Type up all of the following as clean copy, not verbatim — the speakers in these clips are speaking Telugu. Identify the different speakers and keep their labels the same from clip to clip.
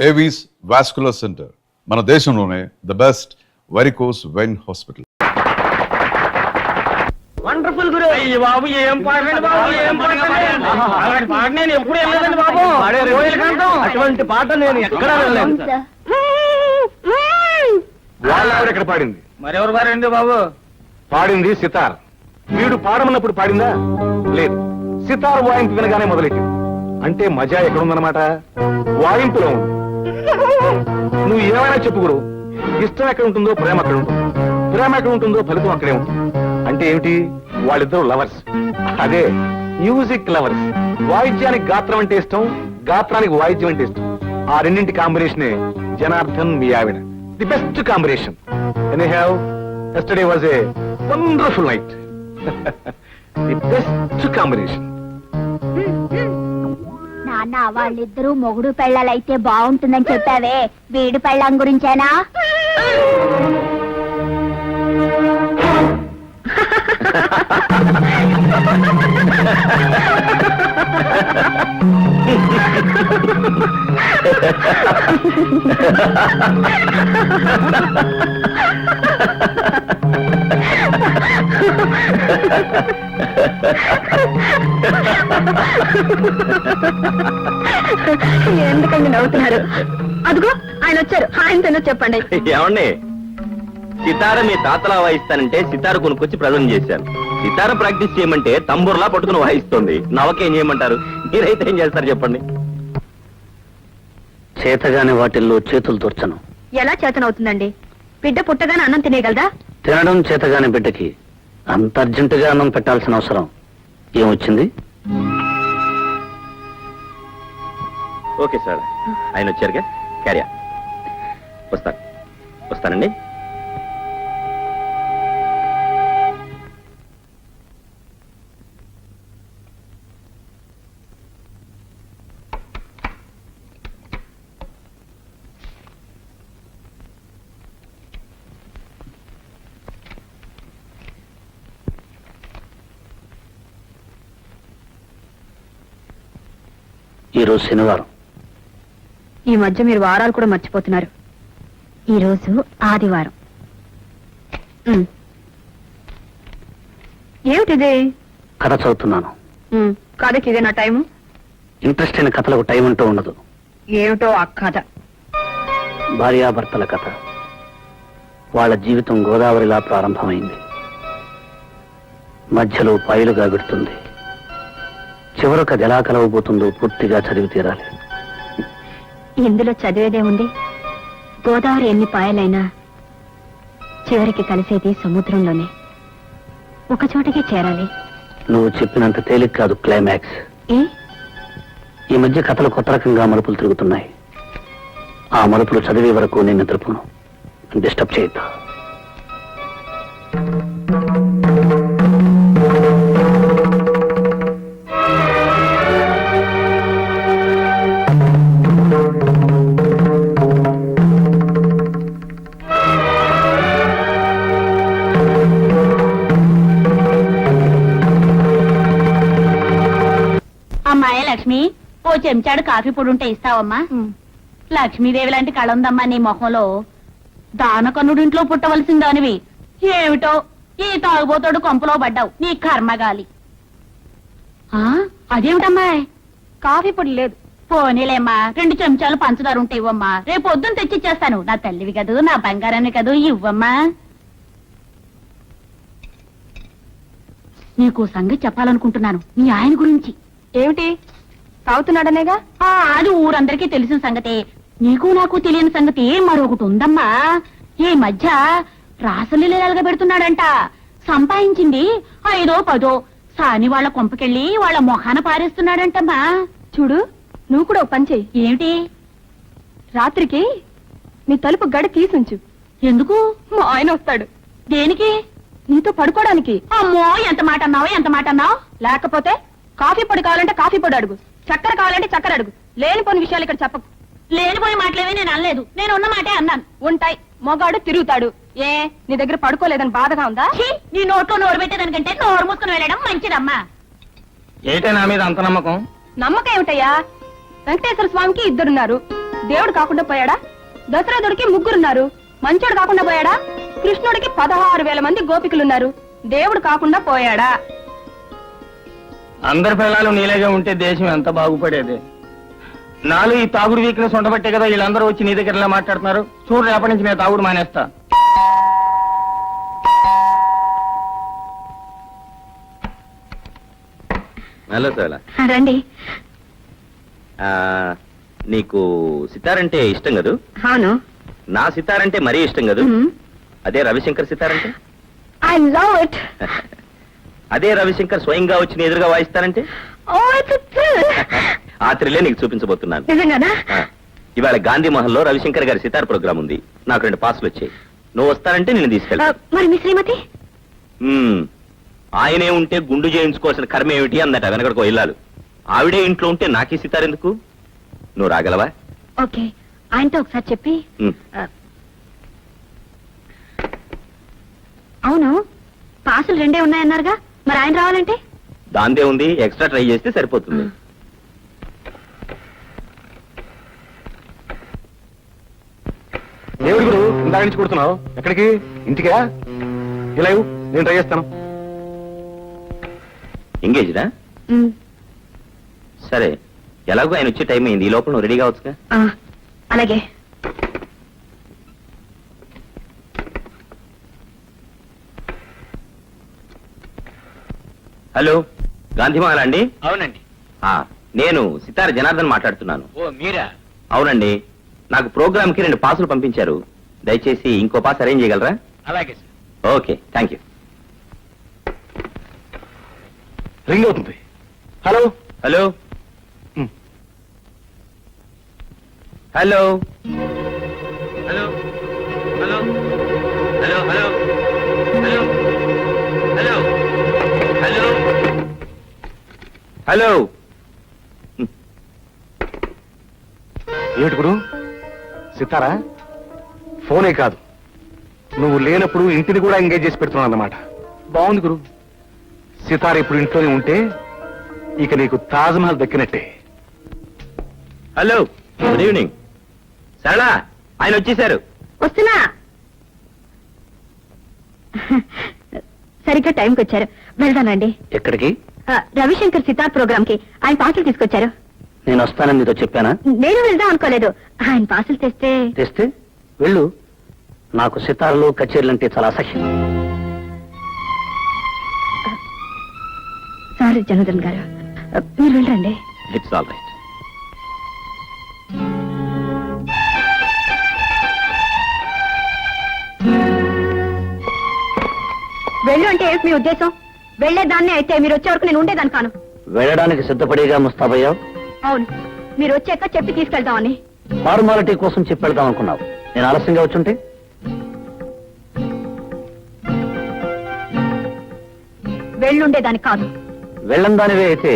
Speaker 1: ఏవీస్ వాస్కులర్ సెంటర్ మన దేశంలోనే the best varicose vein hospital.
Speaker 2: Wonderful గురు. అయ్య బాబు ఏం పాడండి బాబు, ఏం పాడండి. అలాంటి పాట నేను ఎప్పుడు వెళ్ళలేదండి బాబు. అటువంటి పాట నేను ఎక్కడా వెళ్ళలేదు.
Speaker 3: వాళ్ళెవరు ఎక్కడ పాడింది?
Speaker 2: మరెవరు పాడండి బాబు?
Speaker 3: పాడింది సితార్. వీడు పాడమన్నప్పుడు పాడిందా? లేదు, సితార్ వాయింపు వినగానే మొదలెట్టింది. అంటే మజా ఎక్కడుందన్నమాట? వాయింపులో ఉంది. నువ్వు ఏమైనా చెప్పు గురు, ఇష్టం ఎక్కడ ఉంటుందో ప్రేమ అక్కడ ఉంటుంది, ప్రేమ ఎక్కడ ఉంటుందో ఫలితం అక్కడే ఉంటుంది. అంటే ఏమిటి? వాళ్ళిద్దరు లవర్స్. అదే మ్యూజిక్ లవర్స్. వాయిద్యానికి గాత్రం అంటే ఇష్టం, గాత్రానికి వాయిద్యం అంటే ఇష్టం. ఆ రెండింటి కాంబినేషనే జనార్దన్ మీ ఆవిడ. The best combination. Anyhow, yesterday was a wonderful night. The best combination.
Speaker 4: నాన్న, వాళ్ళిద్దరూ మొగుడు పెళ్ళాలైతే బాగుంటుందని చెప్పావే, వీడి పెళ్ళాం గురించేనా?
Speaker 5: ఎందుకండి నవ్వుతున్నారు? అదిగో ఆయన వచ్చారు, ఆయనతో చెప్పండి.
Speaker 6: ఏమండి, సితార మీ తాతలా వాయిస్తానంటే సితార కొనుక్కొచ్చి ప్రజెంట్ చేశాను. సితార ప్రాక్టీస్ చేయమంటే తంబూర్లా పట్టుకుని వాయిస్తుంది. నవకేం చేయమంటారు? మీరైతే ఏం చేస్తారు చెప్పండి?
Speaker 7: చేతగాని వాటిల్లో చేతులు తోర్చను.
Speaker 5: ఎలా చేతనవుతుందండి? బిడ్డ పుట్టగానే అన్నం తినేయగలదా?
Speaker 7: తినడం చేతగాని బిడ్డకి అంత అర్జెంటుగా అన్నం పెట్టాల్సిన అవసరం ఏమొచ్చింది?
Speaker 6: ఓకే సార్, ఆయన వచ్చారుగా, క్యారియా. వస్తానండి.
Speaker 7: ఈరోజు శనివారం.
Speaker 5: ఈ మధ్య మీరు వారాలు కూడా మర్చిపోతున్నారు.
Speaker 4: ఈరోజు ఆదివారం.
Speaker 5: ఏమిటిది?
Speaker 7: కథ చదువుతున్నాను.
Speaker 5: కథకి ఇదే నా టైము?
Speaker 7: ఇంట్రెస్ట్ అయిన కథలకు టైం అంటూ ఉండదు.
Speaker 5: ఏమిటో ఆ కథ?
Speaker 7: భార్యాభర్తల కథ. వాళ్ళ జీవితం గోదావరిలా ప్రారంభమైంది, మధ్యలో పాయలుగా విడుతుంది. చివరకు అది ఎలా కలవబోతుందో పూర్తిగా చదివి తీరాలి.
Speaker 4: ఇందులో చదివేదేముంది? గోదావరి ఎన్ని పాయలైనా చివరికి కలిసేది సముద్రంలోనే. ఒక చోటకి చేరాలి.
Speaker 7: నువ్వు చెప్పినంత తేలిక కాదు క్లైమాక్స్. ఈ మధ్య కథలు కొత్త రకంగా మలుపులు తిరుగుతున్నాయి. ఆ మలుపులు చదివే వరకు నేను నిద్రపోను. డిస్టర్బ్ చేయొద్దు.
Speaker 4: అమ్మాయి లక్ష్మి, ఓ చెంచాడు కాఫీ పొడి ఉంటే ఇస్తావమ్మా? లక్ష్మీదేవి లాంటి కళ ఉందమ్మా నీ మొహంలో. దానకన్నుడింట్లో పుట్టవలసిందానివి. ఏమిటో ఈ తాగుబోతోడు కొంపలో పడ్డావు, నీ కర్మగాలి. అదేమిటమ్మాయి?
Speaker 5: కాఫీ పొడి లేదు.
Speaker 4: పోనీలేమ్మా, 2 చెంచాలు పంచదార ఉంటే ఇవ్వమ్మా. రేపు పొద్దున్న తెచ్చిచ్చేస్తాను. నా తల్లివి కదూ, నా బంగారాన్ని కదూ, ఇవ్వమ్మా. నీకు సంగతి చెప్పాలనుకుంటున్నాను, నీ ఆయన గురించి.
Speaker 5: ఏమిటి? తాగుతున్నాడనేగా?
Speaker 4: అది ఊరందరికీ తెలిసిన సంగతే. నీకు నాకు తెలియని సంగతి మరొకటి ఉందమ్మా. ఈ మధ్య రాసలీలగా పెడుతున్నాడంట. సంపాదించింది 5 10 సాని వాళ్ళ కొంపకెళ్ళి వాళ్ళ మొహాన పారేస్తున్నాడంటమ్మా.
Speaker 5: చూడు, నువ్వు కూడా పని చెయ్యి.
Speaker 4: ఏమిటి?
Speaker 5: రాత్రికి నీ తలుపు గడి తీసుంచు.
Speaker 4: ఎందుకు?
Speaker 5: మా ఆయన వస్తాడు.
Speaker 4: దేనికి?
Speaker 5: నీతో పడుకోవడానికి.
Speaker 4: అమ్మో, ఎంత మాట అన్నావు?
Speaker 5: లేకపోతే కాఫీ పొడి కావాలంటే కాఫీ పొడి అడుగు, చక్కెర కావాలంటే చక్కెర అడుగు. లేనిపోని విషయాలు ఇక్కడ చెప్పకు.
Speaker 4: లేనిపోయి మాటలేవి నేను అనలేదు. నేను ఉన్న మాటే అన్నాను.
Speaker 5: ఉంటాయి, మొగాడు తిరుగుతాడు. ఏ నీ దగ్గర పడుకోలేదని బాధగా ఉందా?
Speaker 4: నీ నోట్లో నోరు పెట్టేదానికంటే నోరు మూసుకుని వెళ్ళడం మంచిదమ్మా.
Speaker 2: ఏంటే నా మీద అంత నమ్మకం?
Speaker 5: నమ్మకం ఏమిటయ్యా? వెంకటేశ్వర స్వామికి 2 ఉన్నారు, దేవుడు కాకుండా పోయాడా? దశరథుడికి ముగ్గురున్నారు, మంచోడు కాకుండా పోయాడా? కృష్ణుడికి 16,000 మంది గోపికలున్నారు, దేవుడు కాకుండా పోయాడా?
Speaker 2: అందరి పిల్లలు నీలాగే ఉంటే దేశం ఎంత బాగుపడేది. నాలో ఈ తాగుడు వీక్నెస్ ఉండబట్టే కదా వీళ్ళందరూ వచ్చి నీ దగ్గర ఇలా మాట్లాడుతున్నారు. చూడు, రేపటి నుంచి నేను తాగుడు మానేస్తా.
Speaker 6: హలో సోలా,
Speaker 4: రండి.
Speaker 6: నీకు సితారంటే ఇష్టం కదూ?
Speaker 4: అవును.
Speaker 6: నా సితారంటే మరీ ఇష్టం కదూ? అదే రవిశంకర్ సితారంటే?
Speaker 4: I love it.
Speaker 6: అదే రవిశంకర్ స్వయంగా వచ్చి నీ ఎదురుగా వాయిస్తారంటే? ఆ త్రిల్లే నీకు చూపించబోతున్నాను.
Speaker 4: నిజంగానా?
Speaker 6: ఇవాళ గాంధీ మహల్ లో రవిశంకర్ గారి సితార్ ప్రోగ్రామ్ ఉంది. నాకు 2 పాసులు వచ్చాయి. నువ్వు వస్తానంటే నేను తీసుకెళ్తా.
Speaker 4: మరి మీ శ్రీమతి?
Speaker 6: ఆయనే ఉంటే గుండు చేయించుకోవాల్సిన కర్మ ఏమిటి అందట వెనకడికో ఇల్లాలు. ఆవిడే ఇంట్లో ఉంటే నాకీ సితార్ ఎందుకు? నువ్వు రాగలవా?
Speaker 4: ఓకే, ఆయనతో ఒకసారి చెప్పి. అవును, పాసులు 2 ఉన్నాయన్నారుగా, మరి ఆయన రావాలంటే?
Speaker 6: దాందే ఉంది, ఎక్స్ట్రా ట్రై చేస్తే సరిపోతుంది.
Speaker 3: దేవుడి గురు ఇందాక నుంచి కొడుతున్నావు, ఎక్కడికి? ఇంటికా? ఇలా ఇవ్వు, నేను ట్రై చేస్తాను.
Speaker 6: ఎంగేజ్డా? సరే, ఎలాగో ఆయన వచ్చే టైం అయింది. ఈ లోపల నువ్వు రెడీ కావచ్చుగా.
Speaker 4: అలాగే.
Speaker 6: హలో, గాంధీమాల అండి?
Speaker 2: అవునండి.
Speaker 6: నేను సితార్ జనార్దన్ మాట్లాడుతున్నాను.
Speaker 2: ఓ మీరా?
Speaker 6: అవునండి, నాకు ప్రోగ్రామ్ కి 2 పాసులు పంపించారు. దయచేసి ఇంకో పాస్ అరేంజ్ చేయగలరా?
Speaker 2: అలాగే సార్.
Speaker 6: Okay, thank you.
Speaker 3: రింగ్ అవుతుంది. Hello
Speaker 6: hello hello
Speaker 2: hello hello hello hello hello hello hello
Speaker 6: hello.
Speaker 3: ఏమిటి గురు, సితారా? ఫోనే కాదు, నువ్వు లేనప్పుడు ఇంటిని కూడా ఎంగేజ్ చేసి పెడుతున్నావు అన్నమాట. బాగుంది గురు. సితార ఇప్పుడు ఇంట్లోనే ఉంటే ఇక నీకు తాజ్ మహల్ దక్కినట్టే.
Speaker 6: Hello, good evening. సరళా, ఆయన వచ్చేసారు.
Speaker 4: వస్తున్నా. సరిగ్గా టైంకి వచ్చారు. వెళ్దానండి.
Speaker 7: ఎక్కడికి?
Speaker 4: రవిశంకర్ సితార్ ప్రోగ్రామ్ కి ఆయన పాసులు తీసుకొచ్చారు.
Speaker 7: నేను వస్తానని మీతో చెప్పానా?
Speaker 4: నేను వెళ్దాం అనుకోలేదు. ఆయన పాసులు
Speaker 7: తెస్తే వెళ్ళు. నాకు సితార్లు కచేరీలు అంటే చాలా అసహ్యం.
Speaker 4: సారీ జనార్దన్ గారు, మీరు వెళ్ళండి.
Speaker 6: It's all right.
Speaker 4: వెళ్ళు అంటే ఏంటి మీ ఉద్దేశం? వెళ్లేదాన్ని అయితే మీరు వచ్చే వరకు నేను ఉండేదాన్ని కాను.
Speaker 7: వెళ్ళడానికి సిద్ధపడేగా ముస్తాబయ్యావు.
Speaker 4: అవును, మీరు వచ్చాక చెప్పి తీసుకెళ్తామని.
Speaker 7: ఫార్మాలిటీ కోసం చెప్పి వెళ్దాం అనుకున్నావు. నేను ఆలస్యంగా వచ్చుంటే?
Speaker 4: వెళ్ళుండేదాన్ని కాదు.
Speaker 7: వెళ్ళందానివే అయితే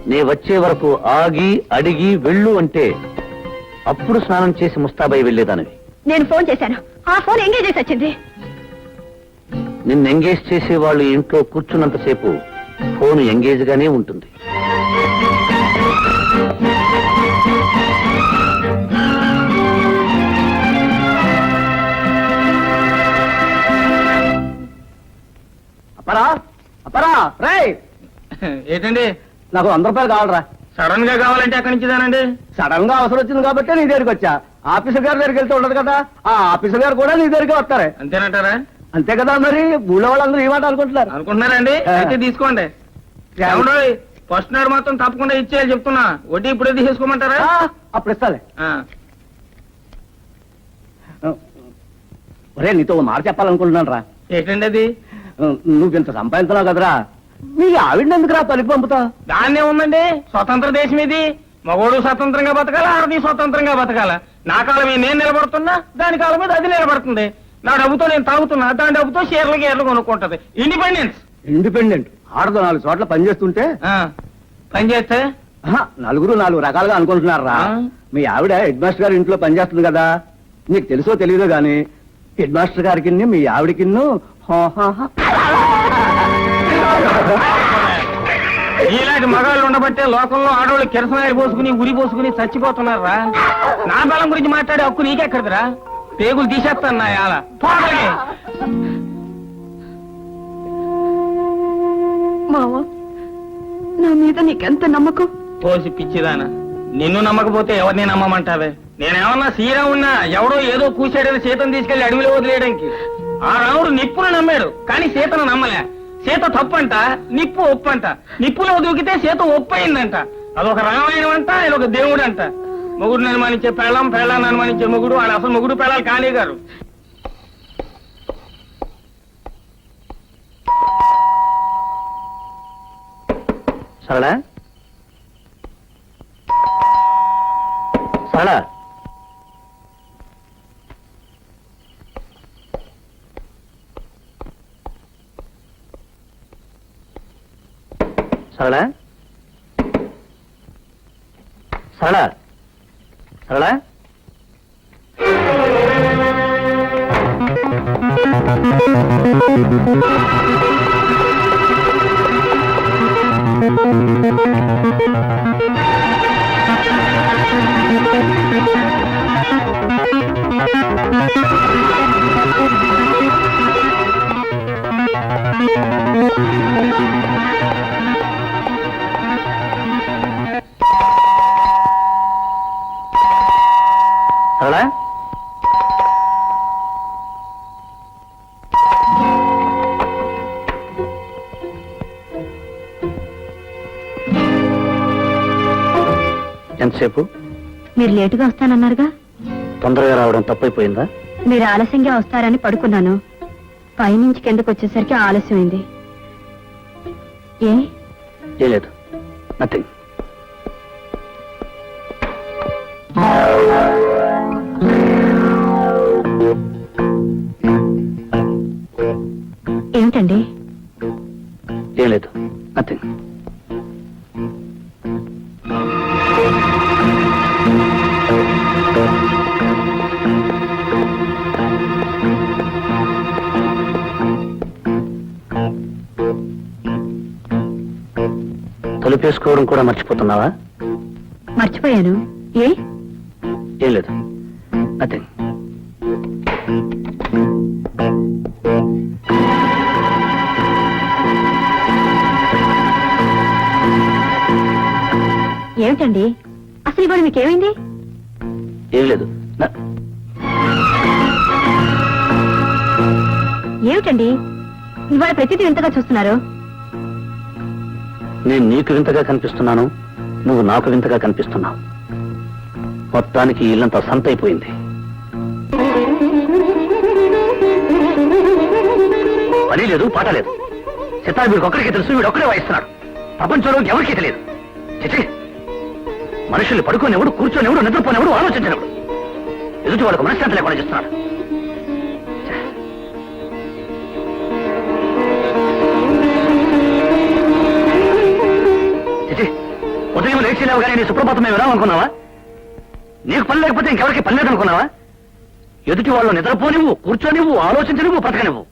Speaker 7: నీ వచ్చే వరకు ఆగి అడిగి వెళ్ళు అంటే అప్పుడు స్నానం చేసి ముస్తాబై వెళ్ళేదానివి.
Speaker 4: నేను ఫోన్ చేశాను, ఆ ఫోన్ ఎంగేజ్ చేసి వచ్చింది.
Speaker 7: నిన్ను ఎంగేజ్ చేసే వాళ్ళు ఇంట్లో కూర్చున్నంతసేపు ఫోన్ ఎంగేజ్ గానే ఉంటుంది.
Speaker 2: ఏంటండి?
Speaker 7: నాకు 100 రూపాయలు కావాలరా.
Speaker 2: సడన్ గా కావాలంటే ఎక్కడి నుంచిదానండి?
Speaker 7: సడన్ గా అవసరం వచ్చింది కాబట్టి నీ దగ్గరికి వచ్చా. ఆఫీసర్ గారి దగ్గరికి వెళ్తే ఉండదు కదా, ఆ ఆఫీసర్ గారు కూడా నీ దగ్గరికి వస్తారే.
Speaker 2: అంతేనంటారా?
Speaker 7: అంతే కదా, మరి ఊళ్ళో వాళ్ళందరూ ఈ మాట అనుకుంటున్నారు.
Speaker 2: అనుకుంటున్నారండి? అయితే తీసుకోండి. ఫస్ట్ నాడు మాత్రం తప్పకుండా ఇచ్చేయాలి చెప్తున్నా. వడ్డీ ఇప్పుడే తీసేసుకోమంటారా?
Speaker 7: అప్పుడు ఇస్తాలే.
Speaker 2: ఆ.
Speaker 7: ఒరే, నీతో ఓ మాట చెప్పాలనుకుంటున్నాను రా.
Speaker 2: ఏంటండి అది?
Speaker 7: నువ్వు ఇంత సంపాదించినావు కదరా, మీ ఆవిడని ఎందుకురా పలికి పంపుతావు?
Speaker 2: దాన్నే ఉందండి, స్వతంత్ర దేశం ఇది. మగోడు స్వతంత్రంగా బతకాల, ఆడది స్వతంత్రంగా బతకాల. నా కాలం మీద నేను నిలబడుతున్నా, దాని కాలం మీద అది నిలబడుతుంది. నా డబ్బుతో నేను తాగుతున్నా, దాని డబ్బుతో షేర్లు గేర్లు కొనుక్కుంటది. ఇండిపెండెన్స్.
Speaker 7: ఇండిపెండెంట్ ఆడతో 4 చోట్ల పనిచేస్తుంటే
Speaker 2: పని చేస్తే
Speaker 7: నలుగురు 4 రకాలుగా అనుకుంటున్నారా. మీ ఆవిడ హెడ్ మాస్టర్ గారి ఇంట్లో పనిచేస్తుంది కదా, నీకు తెలుసో తెలియదో గాని హెడ్ మాస్టర్ గారికి మీ ఆవిడకి
Speaker 2: ఇలాంటి మగాళ్ళు ఉండబట్టే లోకంలో ఆడవాళ్ళు కిరసనాయలు పోసుకుని ఉరి పోసుకుని చచ్చిపోతున్నారా. నా బలం గురించి మాట్లాడే హక్కు నీకెక్కడదిరా? పేగులు తీసేస్తాను నా యాల.
Speaker 5: మావా, నా మీద నీకెంత నమ్మకం?
Speaker 2: పోసి పిచ్చిదానా, నిన్ను నమ్మకపోతే ఎవరిని నమ్మమంటావే? నేనేమన్నా శ్రీరామున్నా ఎవడో ఏదో కూసాడని సీతను తీసుకెళ్లి అడవిలో వదిలేయడానికి. ఆ రాముడు నిప్పును నమ్మాడు కానీ సీతను నమ్మలే. సీత తప్పంట, నిప్పు ఒప్పంట. నిప్పులో దూకితే సీత ఒప్పయిందంట. అదొక రామాయణం అంట, ఇదొక దేవుడు అంట. మొగుడిని అనుమానించే పెళ్ళం, పెళ్ళాన్ని అనుమానించే మొగుడు. వాడు అసలు మొగుడు పెళ్ళాలు కాళీ గారు.
Speaker 7: సరళా, సరళా, సరళా, సరళా, సరళా. సరళా, ఎంతసేపు?
Speaker 5: మీరు లేటుగా వస్తానన్నారుగా.
Speaker 7: తొందరగా రావడం తప్పైపోయిందా?
Speaker 5: మీరు ఆలస్యంగా వస్తారని పడుకున్నాను. పైనుంచి కిందకు వచ్చేసరికి ఆలస్యమైంది.
Speaker 7: ఏ లేదు, నథింగ్.
Speaker 5: ఏమిటండి?
Speaker 7: ఏం లేదు, నథింగ్. తలుపేసుకోవడం కూడా మర్చిపోతున్నావా?
Speaker 5: మర్చిపోయాను.
Speaker 7: ఏం లేదు, నథింగ్.
Speaker 5: ఏమిటండి అసలు ఇవాళ మీకేమైంది?
Speaker 7: ఏం లేదు.
Speaker 5: ఏమిటండి ఇవాళ ప్రతిదీ వింతగా చూస్తున్నారు?
Speaker 7: నేను నీకు వింతగా కనిపిస్తున్నాను, నువ్వు నాకు వింతగా కనిపిస్తున్నావు. మొత్తానికి ఇల్లంతా సంత అయిపోయింది. పని లేదు, పాట లేదు. సితార్ వీడికి ఒక్కడికి తెలుసు, వీడు ఒక్కడే వాయిస్తున్నాడు. ప్రపంచంలో ఎవరికీ తెలియదు. చిచి, మనుషుల్ని పడుకోనివ్వడు, కూర్చోనివ్వడు, నిద్రపోనివ్వడు, ఆలోచించనివ్వడు. ఎదుటి వాళ్ళకు మనశ్శాంతి లేకుండా చేస్తున్నాడు. చిచి, ఉదయం లేచిలేవు కానీ నీ సుప్రభాతం మేము వినాలనుకున్నావా? నీకు పని లేకపోతే ఇంకెవరికి పని లేదనుకున్నావా? ఎదుటి వాళ్ళు నిద్రపోనివ్వు, కూర్చోనివ్వు, ఆలోచించనివ్వు, బ్రతకనివ్వు.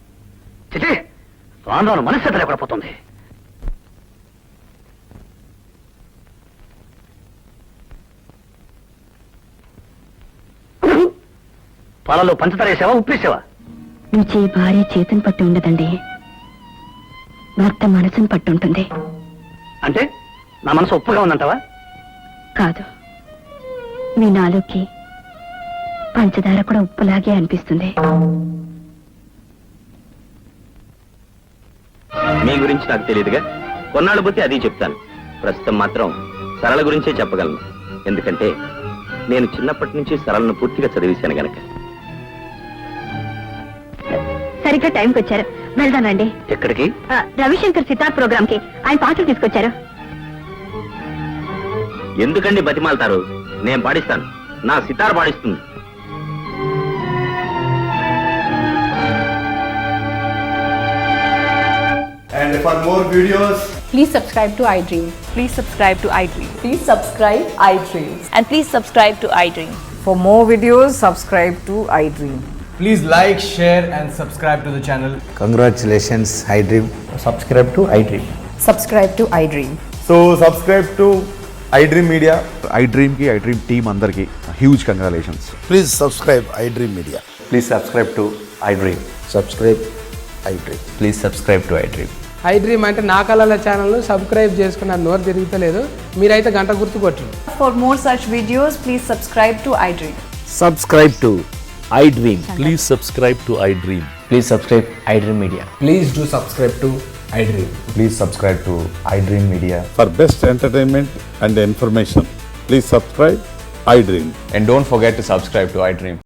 Speaker 7: చిచి, రాను రాను మనశ్శాంతి లేకుండా పోతుంది. పాలలో పంచదార వేసావా, ఉప్పేసావా?
Speaker 5: రుచి భార్య చేతిని పట్టి ఉండదండి, భర్త మనసును పట్టి ఉంటుంది.
Speaker 7: అంటే నా మనసు ఉప్పుగా ఉందంటావా?
Speaker 5: కాదు, మీ నాలుగుకి పంచదార కూడా ఉప్పులాగే అనిపిస్తుంది.
Speaker 6: మీ గురించి నాకు తెలియదుగా, కొన్నాళ్ళు పోతే అది చెప్తాను. ప్రస్తుతం మాత్రం సరళ గురించే చెప్పగలను. ఎందుకంటే నేను చిన్నప్పటి నుంచి సరళను పూర్తిగా చదివేశాను గనక.
Speaker 5: సరిగ్గా టైంకి వచ్చారు, వెళ్దానండి.
Speaker 7: ఎక్కడికి?
Speaker 5: రవిశంకర్ సితార్ ప్రోగ్రామ్ కి. ఆయన పాటలు తీసుకొచ్చారు.
Speaker 6: ఎందుకండి బతిమాలతారు? నేను పాడిస్తాను, నా sitar పాడిస్తుంది.
Speaker 8: And for more videos,
Speaker 9: please subscribe to iDream.
Speaker 10: Please subscribe to iDream.
Speaker 9: Please subscribe iDream.
Speaker 10: And please subscribe to iDream.
Speaker 9: For more videos, subscribe to iDream.
Speaker 8: please like, share and subscribe to the channel.
Speaker 11: Congratulations, iDream. Subscribe to iDream.
Speaker 9: Subscribe to iDream.
Speaker 8: So subscribe to iDream Media.
Speaker 1: IDream team అందరికి huge congratulations.
Speaker 11: Please subscribe iDream Media.
Speaker 7: Please subscribe to iDream.
Speaker 11: Subscribe iDream.
Speaker 7: Please subscribe to iDream.
Speaker 2: iDream అంటే నా కళల ఛానల్ సబ్స్క్రైబ్ చేసుకున్న నోరు తిరుగుతలేదు, మీరైతే గంట గుర్తు కొట్టండి.
Speaker 9: For more such videos, please subscribe to iDream.
Speaker 6: Subscribe to iDream.
Speaker 11: Please subscribe to iDream.
Speaker 6: Please subscribe iDream media.
Speaker 8: Please do subscribe to iDream.
Speaker 7: Please subscribe to iDream Media.
Speaker 11: For best entertainment and information, please subscribe iDream.
Speaker 8: And don't forget to subscribe to iDream.